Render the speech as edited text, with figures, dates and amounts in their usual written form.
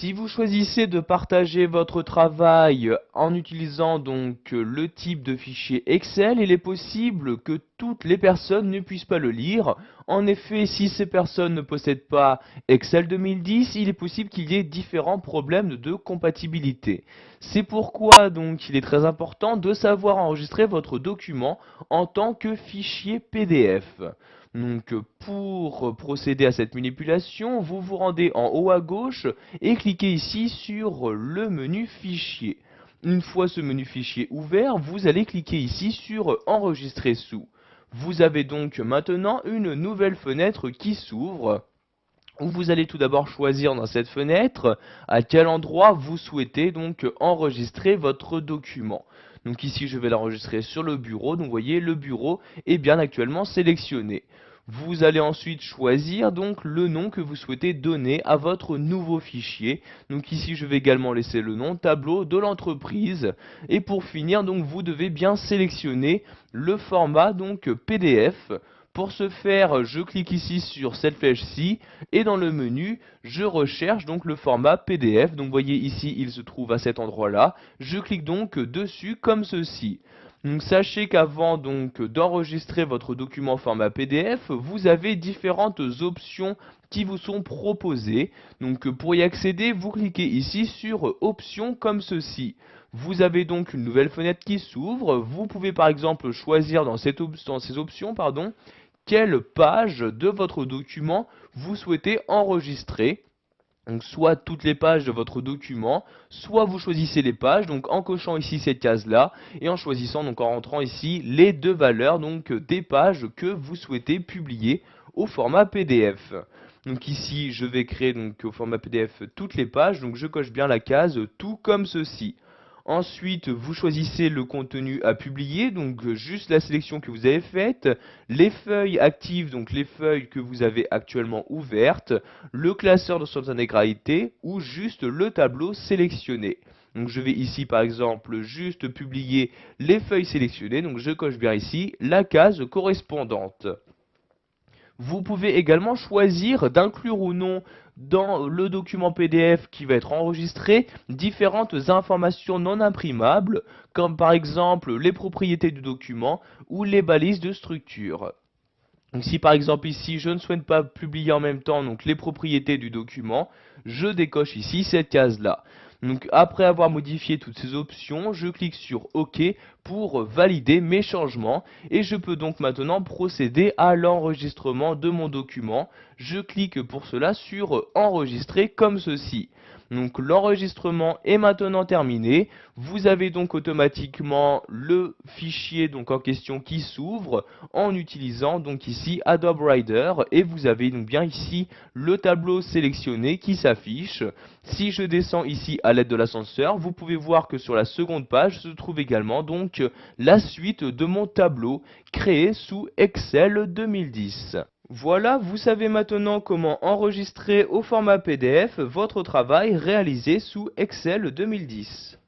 Si vous choisissez de partager votre travail en utilisant donc le type de fichier Excel, il est possible que toutes les personnes ne puissent pas le lire. En effet, si ces personnes ne possèdent pas Excel 2010, il est possible qu'il y ait différents problèmes de compatibilité. C'est pourquoi donc il est très important de savoir enregistrer votre document en tant que fichier PDF. Donc pour procéder à cette manipulation, vous vous rendez en haut à gauche et cliquez ici sur le menu fichier. Une fois ce menu fichier ouvert, vous allez cliquer ici sur enregistrer sous. Vous avez donc maintenant une nouvelle fenêtre qui s'ouvre, où vous allez tout d'abord choisir dans cette fenêtre à quel endroit vous souhaitez donc enregistrer votre document. Donc ici je vais l'enregistrer sur le bureau, donc vous voyez le bureau est bien actuellement sélectionné. Vous allez ensuite choisir donc le nom que vous souhaitez donner à votre nouveau fichier. Donc ici je vais également laisser le nom tableau de l'entreprise. Et pour finir donc vous devez bien sélectionner le format donc PDF. Pour ce faire, je clique ici sur cette flèche-ci et dans le menu, je recherche donc le format PDF. Donc vous voyez ici, il se trouve à cet endroit-là. Je clique donc dessus comme ceci. Donc sachez qu'avant donc d'enregistrer votre document format PDF, vous avez différentes options qui vous sont proposées. Donc pour y accéder, vous cliquez ici sur options comme ceci. Vous avez donc une nouvelle fenêtre qui s'ouvre. Vous pouvez par exemple choisir dans ces options, quelle page de votre document vous souhaitez enregistrer. Donc soit toutes les pages de votre document, soit vous choisissez les pages, donc en cochant ici cette case-là, et en choisissant, donc en rentrant ici, les deux valeurs, donc des pages que vous souhaitez publier au format PDF. Donc ici, je vais créer donc au format PDF toutes les pages, donc je coche bien la case tout comme ceci. Ensuite, vous choisissez le contenu à publier, donc juste la sélection que vous avez faite, les feuilles actives, donc les feuilles que vous avez actuellement ouvertes, le classeur de son intégralité ou juste le tableau sélectionné. Donc je vais ici par exemple juste publier les feuilles sélectionnées, donc je coche bien ici la case correspondante. Vous pouvez également choisir d'inclure ou non dans le document PDF qui va être enregistré différentes informations non imprimables, comme par exemple les propriétés du document ou les balises de structure. Donc si par exemple ici je ne souhaite pas publier en même temps donc les propriétés du document, je décoche ici cette case là. Donc après avoir modifié toutes ces options, je clique sur OK pour valider mes changements et je peux donc maintenant procéder à l'enregistrement de mon document. Je clique pour cela sur enregistrer comme ceci. Donc l'enregistrement est maintenant terminé. Vous avez donc automatiquement le fichier donc en question qui s'ouvre en utilisant donc ici Adobe Reader et vous avez donc bien ici le tableau sélectionné qui s'affiche. Si je descends ici à l'aide de l'ascenseur, vous pouvez voir que sur la seconde page se trouve également donc la suite de mon tableau créé sous Excel 2010. Voilà, vous savez maintenant comment enregistrer au format PDF votre travail réalisé sous Excel 2010.